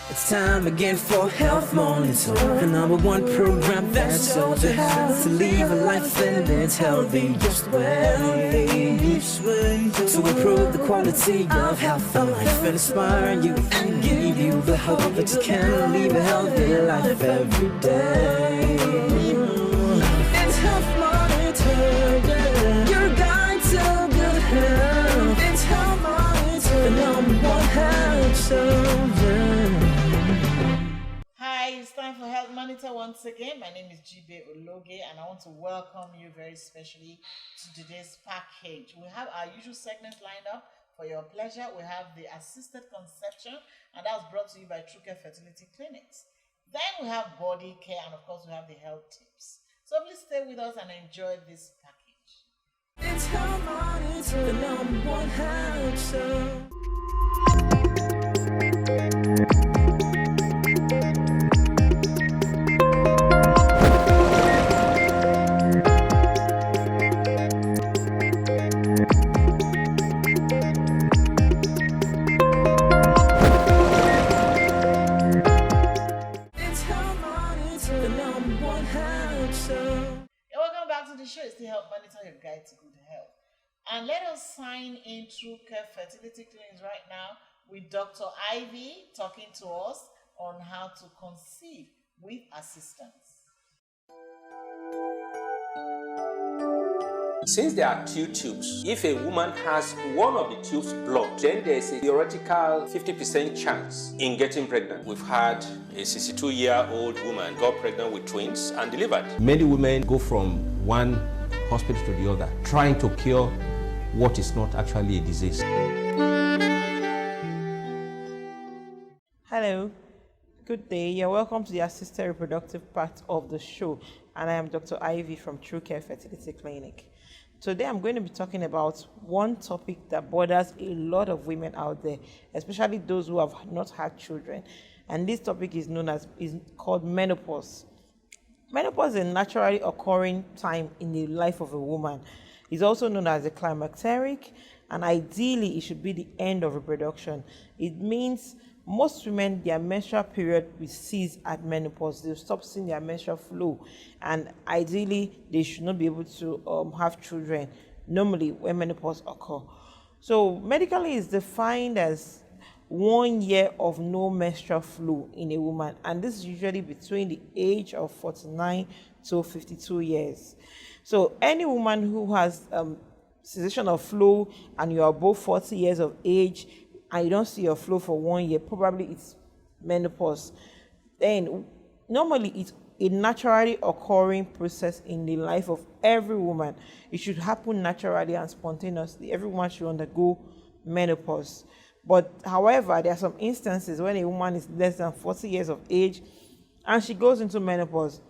It's time again for Health Monitor, the #1 program that's so to help to live a life in its healthiest way, to improve the quality of health and life and inspire you and give you the hope that you can live a healthy life every day. It's Health Monitor, yeah. Your guide to good health. It's Health Monitor, the #1 health show, yeah. Hi, it's time for Health Monitor once again. My name is Ebere Oluwashina and I want to welcome you very specially to today's package. We have our usual segments lined up for your pleasure. We have the assisted conception, and that's brought to you by True Care Fertility Clinics. Then we have body care, and of course we have the health tips. So please stay with us and enjoy this package. It's Health Monitor, the #1 health show. It's the Health Monitor, your guide to good health. And let us sign in True Care Fertility Clinics right now with Dr. Ivy talking to us on how to conceive with assistance. Since there are two tubes, if a woman has one of the tubes blocked, then there's a theoretical 50% chance in getting pregnant. We've had a 62-year-old woman got pregnant with twins and delivered. Many women go from one hospital to the other, trying to cure what is not actually a disease. Hello, good day. You're welcome to the assisted reproductive part of the show, and I am Dr. Ivy from True Care Fertility Clinic. Today I'm going to be talking about one topic that bothers a lot of women out there, especially those who have not had children, and this topic is called menopause. Menopause is a naturally occurring time in the life of a woman. It's also known as a climacteric, and ideally it should be the end of reproduction. It means most women, their menstrual period will cease at menopause. They'll stop seeing their menstrual flow, and ideally they should not be able to have children normally when menopause occurs. So medically it's defined as 1 year of no menstrual flow in a woman, and this is usually between the age of 49 to 52 years. So any woman who has cessation of flow and you are above 40 years of age and you don't see your flow for 1 year, probably it's menopause. Then normally it's a naturally occurring process in the life of every woman. It should happen naturally and spontaneously. Every woman should undergo menopause. But however, there are some instances when a woman is less than 40 years of age and she goes into menopause.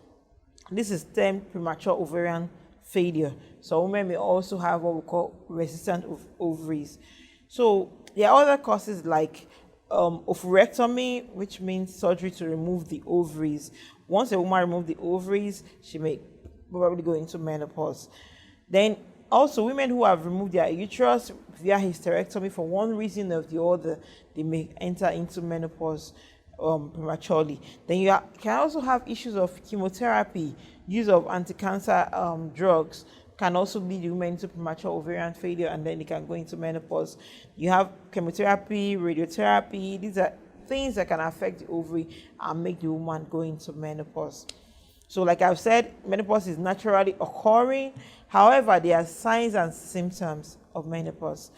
This is termed premature ovarian failure. So women may also have what we call resistant ovaries. So there are other causes like oophorectomy, which means surgery to remove the ovaries. Once a woman removes the ovaries, she may probably go into menopause. Then also, women who have removed their uterus via hysterectomy for one reason or the other, they may enter into menopause prematurely. Then you can also have issues of chemotherapy. Use of anti-cancer drugs can also lead women into premature ovarian failure, and then they can go into menopause. You have chemotherapy, radiotherapy. These are things that can affect the ovary and make the woman go into menopause. So like I've said, menopause is naturally occurring. However, there are signs and symptoms of menopause.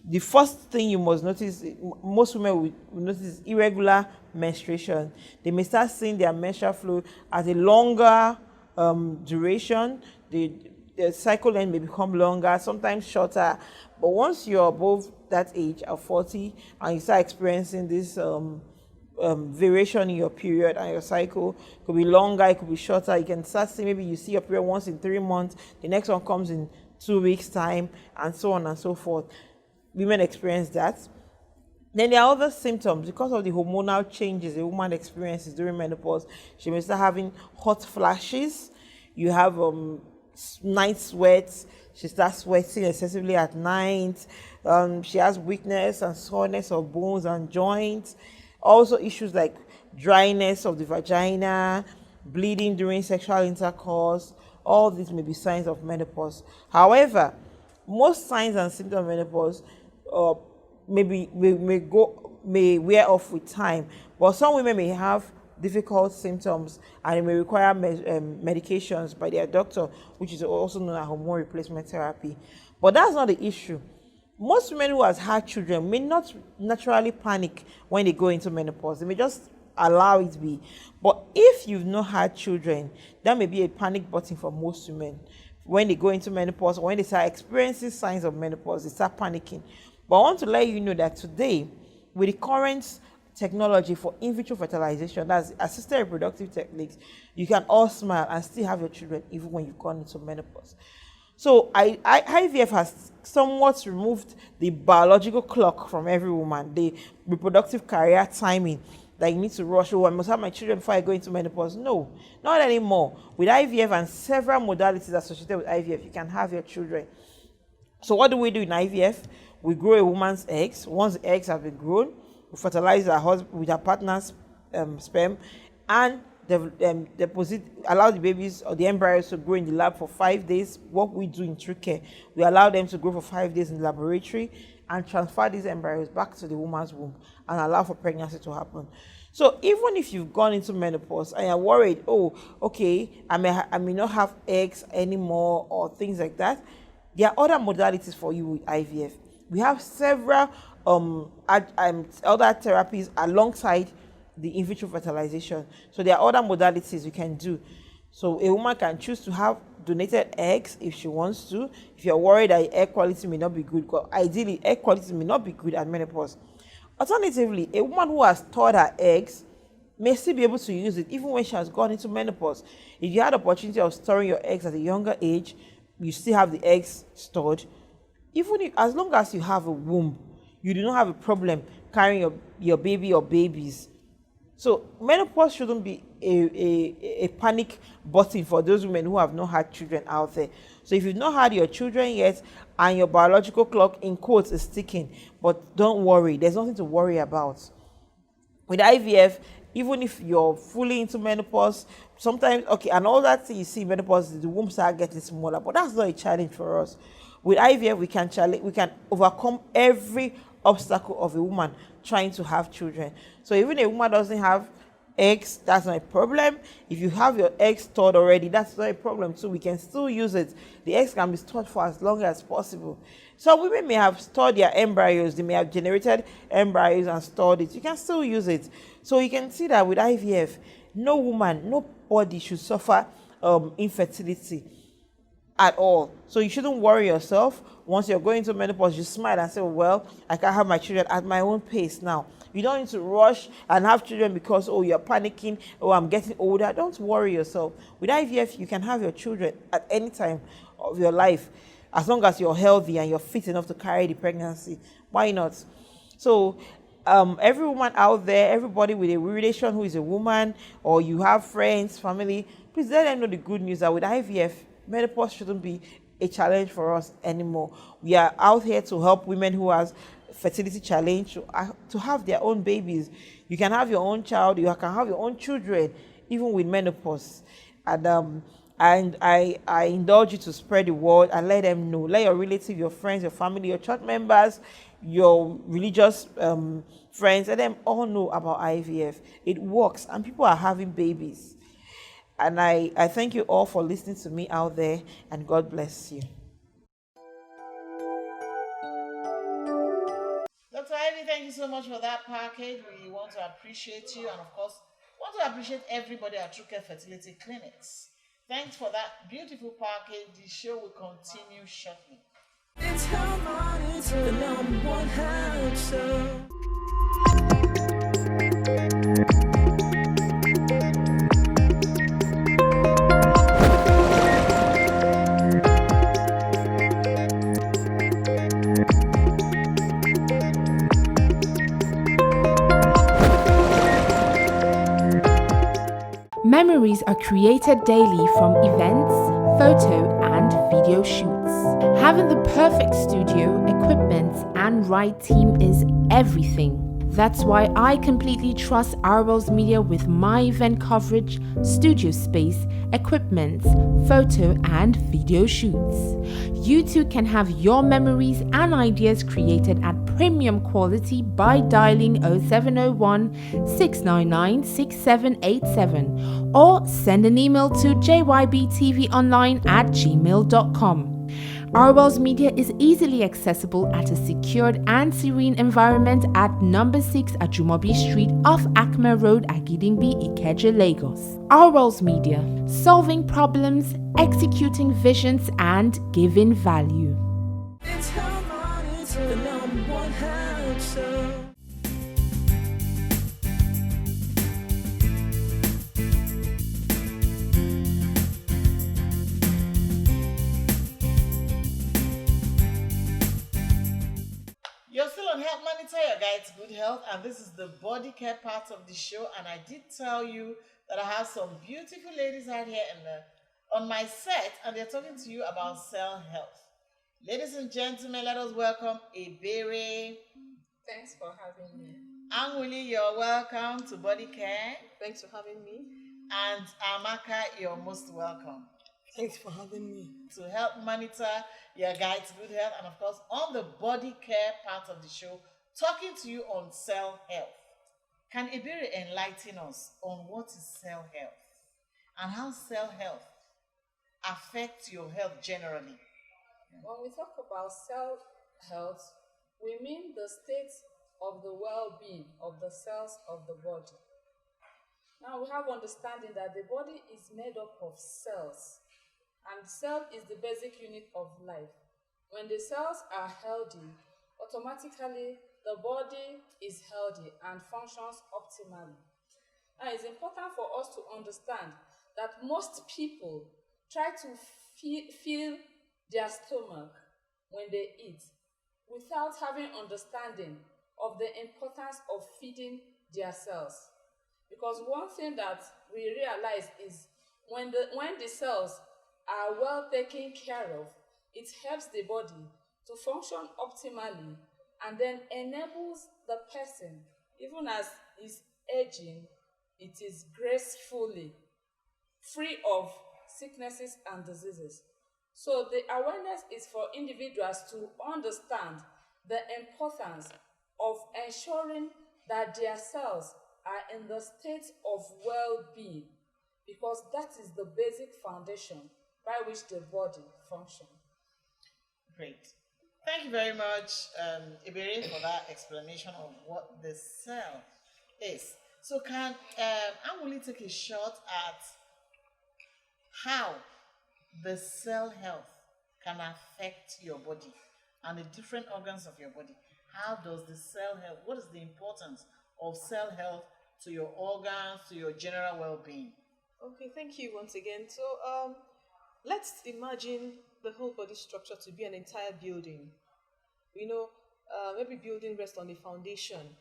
The first thing you must notice, most women will notice irregular menstruation. They may start seeing their menstrual flow as a longer duration. The cycle length may become longer, sometimes shorter. But once you're above that age of 40 and you start experiencing this variation in your period and your cycle, it could be longer, it could be shorter. You can start seeing, maybe you see your period once in 3 months, the next one comes in 2 weeks time, and so on and so forth. Women experience that. Then there are other symptoms because of the hormonal changes a woman experiences during menopause. She may start having hot flashes. You have night sweats. She starts sweating excessively at night. She has weakness and soreness of bones and joints. Also, issues like dryness of the vagina, bleeding during sexual intercourse, all these may be signs of menopause. However, most signs and symptoms of menopause may wear off with time, but some women may have difficult symptoms and it may require medications by their doctor, which is also known as hormone replacement therapy. But that's not the issue. Most women who has had children may not naturally panic when they go into menopause. They may just allow it be. But if you've not had children, that may be a panic button for most women. When they go into menopause, or when they start experiencing signs of menopause, they start panicking. But I want to let you know that today, with the current technology for in vitro fertilization, that's assisted reproductive techniques, you can all smile and still have your children even when you've gone into menopause. So IVF has somewhat removed the biological clock from every woman, the reproductive career timing that you need to rush. Oh, I must have my children before I go into menopause. No, not anymore. With IVF and several modalities associated with IVF, you can have your children. So what do we do in IVF? We grow a woman's eggs. Once the eggs have been grown, we fertilize our husband with our partner's sperm and deposit, allow the babies or the embryos to grow in the lab for 5 days. What we do in true care, we allow them to grow for 5 days in the laboratory and transfer these embryos back to the woman's womb and allow for pregnancy to happen. So even if you've gone into menopause and you're worried, oh, okay, I may not have eggs anymore or things like that, there are other modalities for you with IVF. We have several other therapies alongside the in vitro fertilization. So there are other modalities you can do. So a woman can choose to have donated eggs if she wants to. If you're worried that egg quality may not be good, because ideally egg quality may not be good at menopause. Alternatively, a woman who has stored her eggs may still be able to use it even when she has gone into menopause. If you had the opportunity of storing your eggs at a younger age, you still have the eggs stored. Even if, as long as you have a womb, you do not have a problem carrying your baby or babies. So menopause shouldn't be a panic button for those women who have not had children out there. So if you've not had your children yet and your biological clock in quotes is ticking, but don't worry, there's nothing to worry about. With IVF, even if you're fully into menopause, sometimes, okay, and all that thing you see in menopause, the womb start getting smaller, but that's not a challenge for us. With IVF, we can overcome every obstacle of a woman trying to have children. So even a woman doesn't have eggs, that's not a problem. If you have your eggs stored already, that's not a problem too. We can still use it. The eggs can be stored for as long as possible. So women may have stored their embryos, they may have generated embryos and stored it. You can still use it. So you can see that with IVF, nobody should suffer infertility at all. So you shouldn't worry yourself. Once you're going to menopause, you smile and say, well, I can have my children at my own pace now. You don't need to rush and have children because, oh, you're panicking, oh, I'm getting older. Don't worry yourself. With IVF, you can have your children at any time of your life, as long as you're healthy and you're fit enough to carry the pregnancy. Why not? So every woman out there, everybody with a relation who is a woman, or you have friends, family, please let them know the good news that with IVF, menopause shouldn't be a challenge for us anymore. We are out here to help women who has fertility challenge to have their own babies. You can have your own child, you can have your own children, even with menopause. And I indulge you to spread the word and let them know. Let your relatives, your friends, your family, your church members, your religious friends, let them all know about IVF. It works and people are having babies. And I thank you all for listening to me out there, and God bless you. Dr. Ivy, thank you so much for that package. We want to appreciate you, and of course, want to appreciate everybody at True Care Fertility Clinics. Thanks for that beautiful package. The show will continue shortly. It's Health Monitor, the #1 health show. Memories are created daily from events, photo and video shoots. Having the perfect studio, equipment and right team is everything. That's why I completely trust RWell's Media with my event coverage, studio space, equipment, photo and video shoots. You too can have your memories and ideas created at premium quality by dialing 0701 699 6787 or send an email to jybtvonline@gmail.com. RWell's Media is easily accessible at a secured and serene environment at number 6 Ajumobi Street off Acme Road, Agidingbi, Ikeja, Lagos. RWell's Media, solving problems, executing visions, and giving value. It's Health Monitor, the #1 health show. You're still on Health Monitor, your guide to good health, and this is the body care part of the show. And I did tell you that I have some beautiful ladies out here on my set, and they're talking to you about cell health. Ladies and gentlemen, let us welcome Ebere. Thanks for having me. Anwuli, you're welcome to Body Care. Thanks for having me. And Amaka, you're most welcome Thanks for having me. to help monitor your guide to good health. And of course, on the body care part of the show, talking to you on cell health. Can Ebere enlighten us on what is cell health and how cell health affects your health generally? When we talk about cell health, we mean the state of the well-being of the cells of the body. Now we have understanding that the body is made up of cells, and cell is the basic unit of life. When the cells are healthy, automatically the body is healthy and functions optimally. Now it's important for us to understand that most people try to fill their stomach when they eat without having understanding of the importance of feeding their cells. Because one thing that we realize is when the cells are well taken care of, it helps the body to function optimally and then enables the person, even as is aging, it is gracefully, free of sicknesses and diseases. So the awareness is for individuals to understand the importance of ensuring that their cells are in the state of well-being, because that is the basic foundation by which the body functions. Great. Thank you very much, Ebere, for that explanation of what the cell is. So can Anwuli take a shot at how the cell health can affect your body and the different organs of your body? How does the cell health, what is the importance of cell health to your organs, to your general well-being? Okay, thank you once again. So let's imagine the whole body structure to be an entire building. Every building rests on a foundation.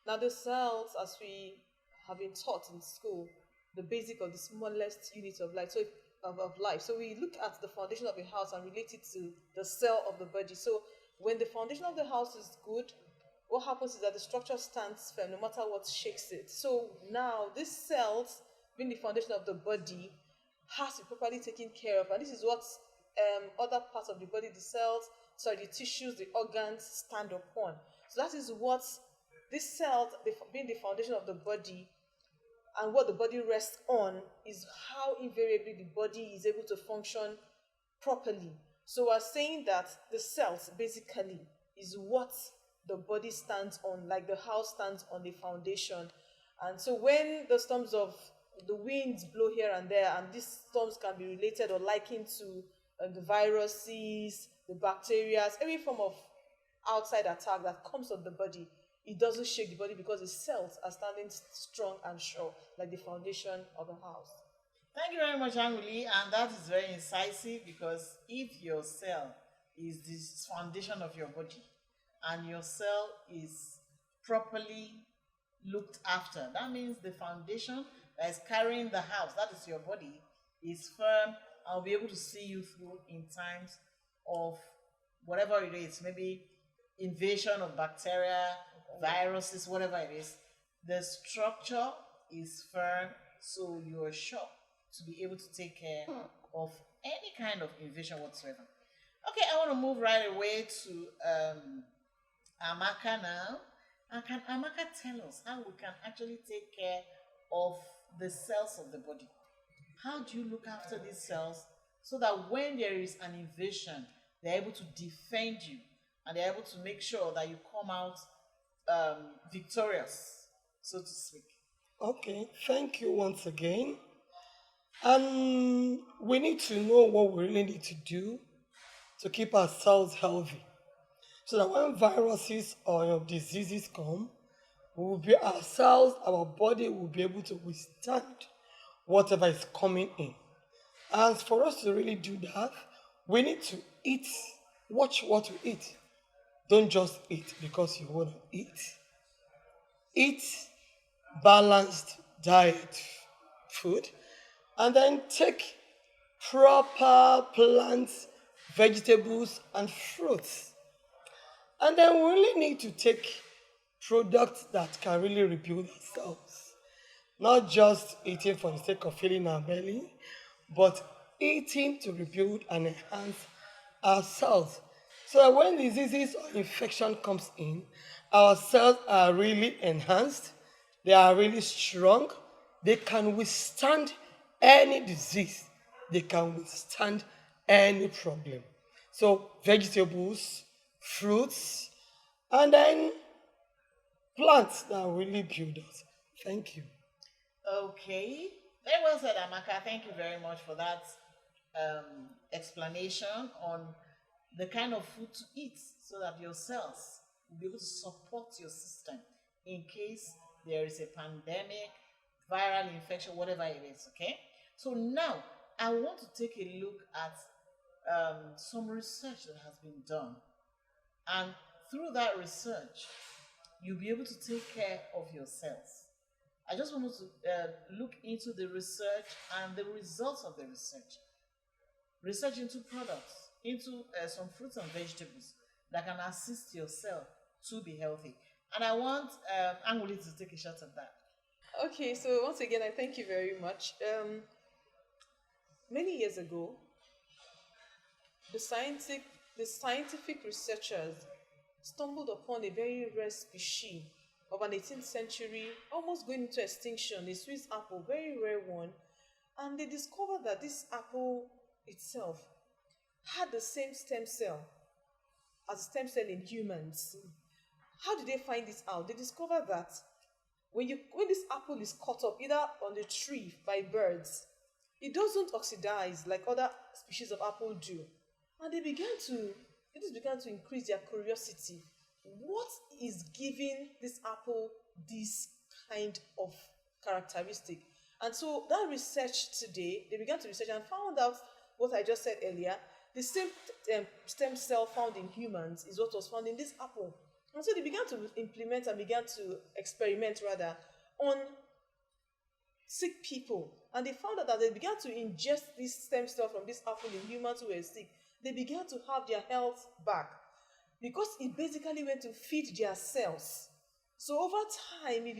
Now the cells, as we have been taught in school, the basic or the smallest unit of life. Of life. So we look at the foundation of a house and relate it to the cell of the body. So when the foundation of the house is good, what happens is that the structure stands firm no matter what shakes it. So now these cells, being the foundation of the body, has to be properly taken care of. And this is what other parts of the body, the tissues, the organs stand upon. So that is what these cells, being the foundation of the body, and what the body rests on, is how invariably the body is able to function properly. So we're saying that the cells basically is what the body stands on, like the house stands on the foundation. And so when the storms of the winds blow here and there, and these storms can be related or likened to the viruses, the bacteria, every form of outside attack that comes on the body, it doesn't shake the body because the cells are standing strong and sure, like the foundation of a house. Thank you very much, Anwuli, and that is very incisive, because if your cell is the foundation of your body and your cell is properly looked after, that means the foundation that is carrying the house, that is your body, is firm and will be able to see you through in times of whatever it is, maybe invasion of bacteria viruses, whatever it is, the structure is firm, so you're sure to be able to take care of any kind of invasion whatsoever. Okay, I want to move right away to Amaka now. And can Amaka tell us how we can actually take care of the cells of the body? How do you look after these cells so that when there is an invasion, they're able to defend you and they're able to make sure that you come out victorious, so to speak? Okay, thank you once again. And we need to know what we really need to do to keep ourselves healthy. So that when viruses or diseases come, we will be ourselves, our body will be able to withstand whatever is coming in. And for us to really do that, we need to eat, watch what we eat. Don't just eat because you want to eat. Eat balanced diet food, and then take proper plants, vegetables, and fruits. And then we really need to take products that can really rebuild ourselves. Not just eating for the sake of filling our belly, but eating to rebuild and enhance ourselves. So that when diseases or infection comes in, our cells are really enhanced, they are really strong, they can withstand any disease, they can withstand any problem. So vegetables, fruits, and then plants that really build us. Thank you. Okay, very well said, Amaka. Thank you very much for that explanation on the kind of food to eat so that your cells will be able to support your system in case there is a pandemic, viral infection, whatever it is, okay? So now, I want to take a look at some research that has been done. And through that research, you'll be able to take care of your cells. I just wanted to look into the research and the results of the research. Research into products, into some fruits and vegetables that can assist your cell to be healthy. And I want Anwuli to take a shot at that. Okay, so once again, I thank you very much. Many years ago, the scientific researchers stumbled upon a very rare species of an 18th century, almost going into extinction, a Swiss apple, very rare one. And they discovered that this apple itself had the same stem cell as stem cell in humans. How did they find this out? They discovered that when this apple is cut up, either on the tree by birds, it doesn't oxidize like other species of apple do. And it began to increase their curiosity. What is giving this apple this kind of characteristic? And so that research today, they began to research and found out what I just said earlier. The same stem cell found in humans is what was found in this apple. And so they began to implement and began to experiment rather on sick people. And they found out that they began to ingest this stem cell from this apple in humans who were sick. They began to have their health back because it basically went to feed their cells. So over time, it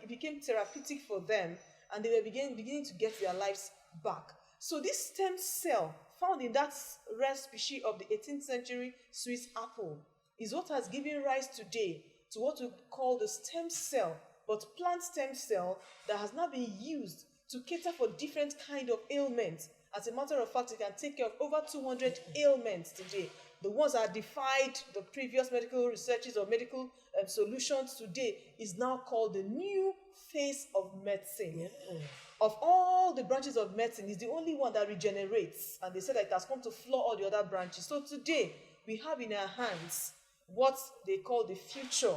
became therapeutic for them, and they were beginning to get their lives back. So this stem cell found in that rare species of the 18th century Swiss apple is what has given rise today to what we call the stem cell, but plant stem cell that has now been used to cater for different kind of ailments. As a matter of fact, it can take care of over 200 ailments today. The ones that defied the previous medical researches or medical solutions today is now called the new phase of medicine. Yeah. Of all the branches of medicine, it's the only one that regenerates. And they said that it has come to floor all the other branches. So today, we have in our hands what they call the future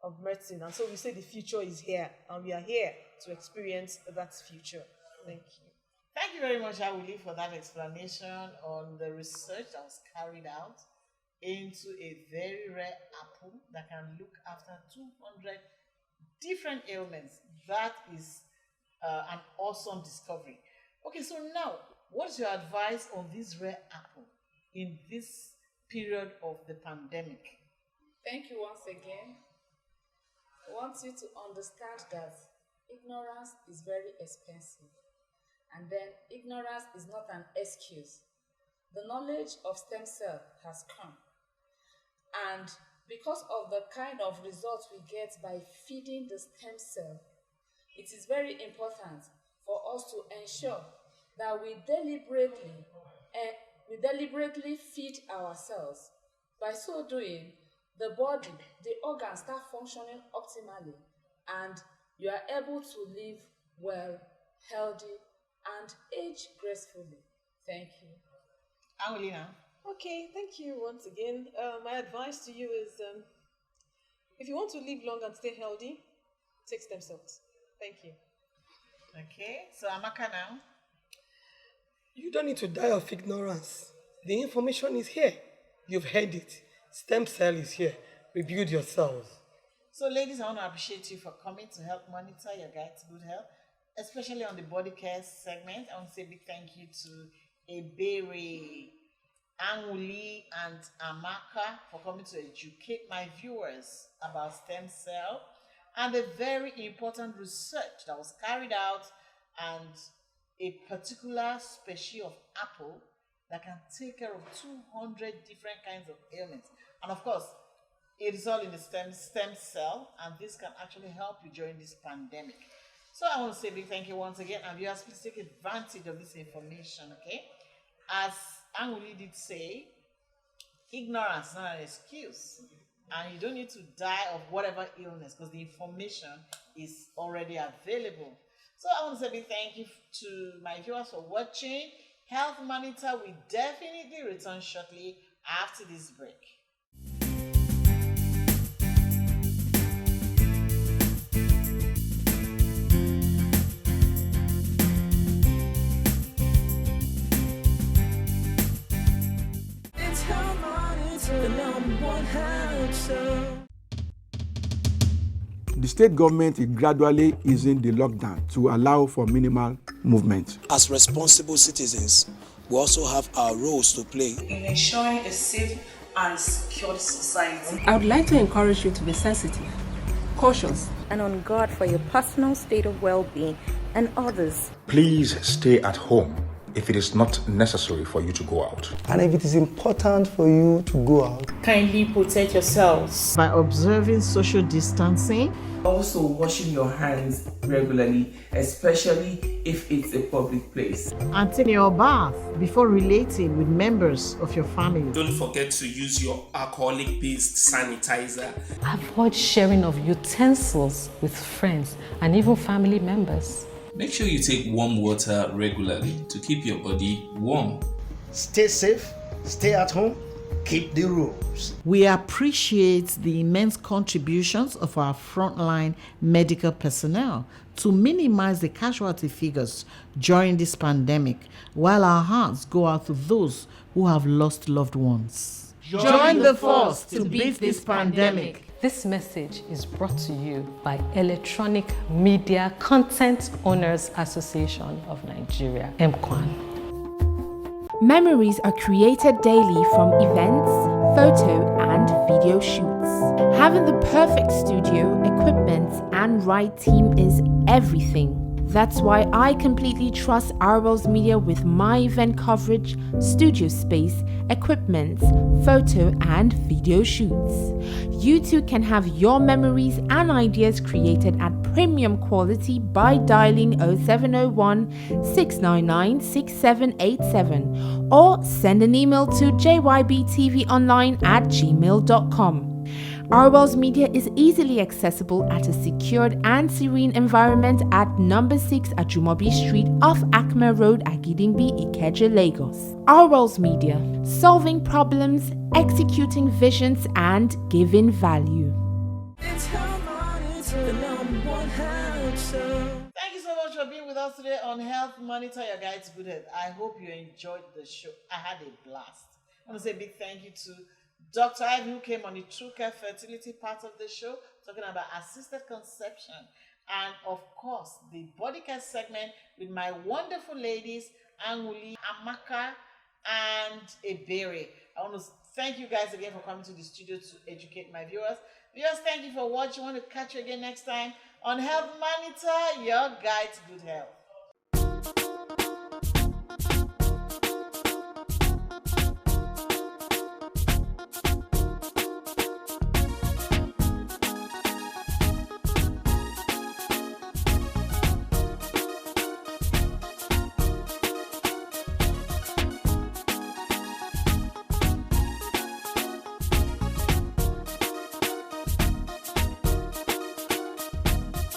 of medicine. And so we say the future is here. And we are here to experience that future. Thank you. Thank you very much, Anwuli, for that explanation on the research that was carried out into a very rare apple that can look after 200 different ailments. That is an awesome discovery. Okay, so now, what's your advice on this rare apple in this period of the pandemic? Thank you once again. I want you to understand that ignorance is very expensive. And then ignorance is not an excuse. The knowledge of stem cell has come. And because of the kind of results we get by feeding the stem cell, it is very important for us to ensure that we deliberately feed ourselves. By so doing, the body, the organs start functioning optimally, and you are able to live well, healthy, and age gracefully. Thank you. Anwuli now. Okay, thank you once again. My advice to you is if you want to live long and stay healthy, take stem cells. Thank you. Okay, so Amaka now. You don't need to die of ignorance. The information is here. You've heard it. Stem cell is here. Rebuild yourselves. So, ladies, I want to appreciate you for coming to help monitor your guide to good health, especially on the body care segment. I want to say a big thank you to Ebere, Anwuli, and Amaka for coming to educate my viewers about stem cell and the very important research that was carried out and a particular species of apple that can take care of 200 different kinds of ailments. And of course, it is all in the stem cell, and this can actually help you during this pandemic. So I want to say a big thank you once again, and viewers, please take advantage of this information, okay? As Anwuli did say, ignorance is not an excuse, and you don't need to die of whatever illness because the information is already available. So I want to say a big thank you to my viewers for watching. Health Monitor will definitely return shortly after this break. It's Health Monitor, the #1 health show. The state government is gradually easing the lockdown to allow for minimal movement. As responsible citizens, we also have our roles to play in ensuring a safe and secure society. I would like to encourage you to be sensitive, cautious, and on guard for your personal state of well-being and others. Please stay at home if it is not necessary for you to go out. And if it is important for you to go out, kindly protect yourselves by observing social distancing. Also washing your hands regularly, especially if it's a public place. And taking your bath before relating with members of your family. Don't forget to use your alcoholic-based sanitizer. Avoid sharing of utensils with friends and even family members. Make sure you take warm water regularly to keep your body warm. Stay safe, stay at home, keep the rules. We appreciate the immense contributions of our frontline medical personnel to minimize the casualty figures during this pandemic, while our hearts go out to those who have lost loved ones. Join the force to beat this pandemic. This message is brought to you by Electronic Media Content Owners Association of Nigeria, EMCOAN. Memories are created daily from events, photo and video shoots. Having the perfect studio, equipment and right team is everything. That's why I completely trust Arwell's Media with my event coverage, studio space, equipment, photo and video shoots. You too can have your memories and ideas created at premium quality by dialing 0701 699 6787 or send an email to jybtvonline@gmail.com. Arwell's Media is easily accessible at a secured and serene environment at number 6 Ajumobi Street off Akme Road, Agidingbi, Ikeja, Lagos. Arwell's Media, solving problems, executing visions, and giving value. It's Health Monitor, the #1 health show. Thank you so much for being with us today on Health Monitor, your guide to good health. I hope you enjoyed the show. I had a blast. I want to say a big thank you to Dr. Ivy, who came on the True Care Fertility part of the show, talking about assisted conception. And of course, the body care segment with my wonderful ladies, Anwuli, Amaka, and Ebere. I want to Thank you guys again for coming to the studio to educate my viewers. Viewers, thank you for watching. I want to catch you again next time on Health Monitor, your guide to good health.